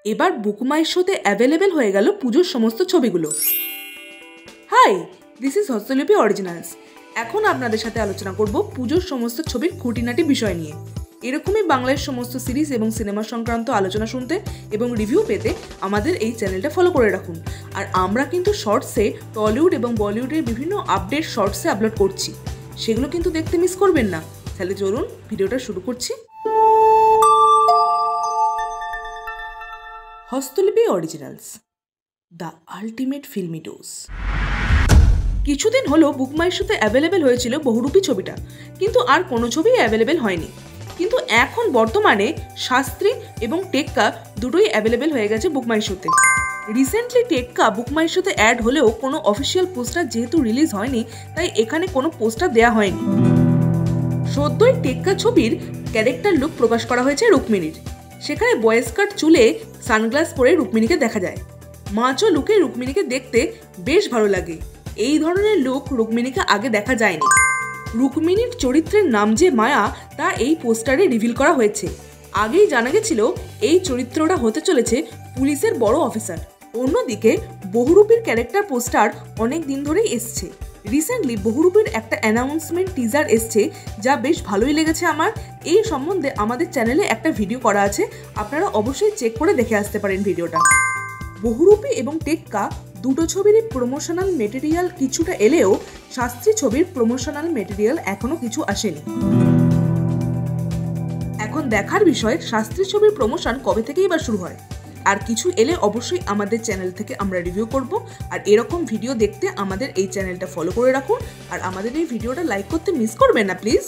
এবার বুকমাই শোতে অ্যাভেলেবেল হয়ে গেল পুজোর সমস্ত ছবিগুলো। Hi, this is Hostolipi originals. এখন আপনাদের সাথে আলোচনা করব পুজোর সমস্ত ছবির খুঁটিনাটি বিষয় নিয়ে। এরকমই বাংলার সমস্ত সিরিজ এবং সিনেমা সংক্রান্ত আলোচনা শুনতে এবং রিভিউ পেতে আমাদের এই চ্যানেলটা ফলো করে রাখুন। আর আমরা কিন্তু শর্টসে টলিউড এবং বলিউডের বিভিন্ন আপডেট শর্টসে আপলোড করছি, সেগুলো কিন্তু দেখতে মিস করবেন না। তাহলে চলুন ভিডিওটা শুরু করছি। Hostolipi originals, the ultimate filmy dose. কিছুদিন হলো বুকমাই শোতে অ্যাভেলেবেল হয়েছিল বহুরূপী ছবিটা, কিন্তু আর কোনো ছবি অ্যাভেলেবেল হয়নি। কিন্তু এখন বর্তমানে শাস্ত্রী এবং টেক্কা দুটোই অ্যাভেলেবেল হয়ে গেছে বুকমাই শোতে। রিসেন্টলি টেক্কা বুকমাই শোতে অ্যাড হলেও কোনো অফিসিয়াল পোস্টার যেহেতু রিলিজ হয়নি, তাই এখানে কোনো পোস্টার দেওয়া হয়নি। সদ্যই টেক্কা ছবির ক্যারেক্টার লুক প্রকাশ করা হয়েছে রুক্মিণীর। সেখানে বয়েজ কাট চুলে সানগ্লাস পরে রুক্মিণীকে দেখা যায়। মাচো লুকে রুক্মিণীকে দেখতে বেশ ভালো লাগে। এই ধরনের লুক রুক্মিণীকে আগে দেখা যায়নি। রুক্মিণীর চরিত্রের নাম যে মায়া, তা এই পোস্টারে রিভিল করা হয়েছে। আগেই জানা গেছিল এই চরিত্রটা হতে চলেছে পুলিশের বড় অফিসার। অন্যদিকে বহুরূপীর ক্যারেক্টার পোস্টার অনেক দিন ধরেই এসছে। রিসেন্টলি বহুরূপীর একটা অ্যানাউন্সমেন্ট টিজার এসছে, যা বেশ ভালোই লেগেছে আমার। এই সম্বন্ধে আমাদের চ্যানেলে একটা ভিডিও করা আছে, আপনারা অবশ্যই চেক করে দেখে আসতে পারেন ভিডিওটা। বহুরূপী এবং টেক্কা দুটো ছবিরই প্রমোশনাল মেটেরিয়াল কিছুটা এলেও শাস্ত্রী ছবির প্রমোশনাল মেটেরিয়াল এখনো কিছু আসেনি। এখন দেখার বিষয় শাস্ত্রী ছবির প্রমোশন কবে থেকেই বা শুরু হয়। আর কিছু এলে অবশ্যই আমাদের চ্যানেল থেকে আমরা রিভিউ করব। আর এরকম ভিডিও দেখতে আমাদের এই চ্যানেলটা ফলো করে রাখুন। আর আমাদের এই ভিডিওটা লাইক করতে মিস করবেন না প্লিজ।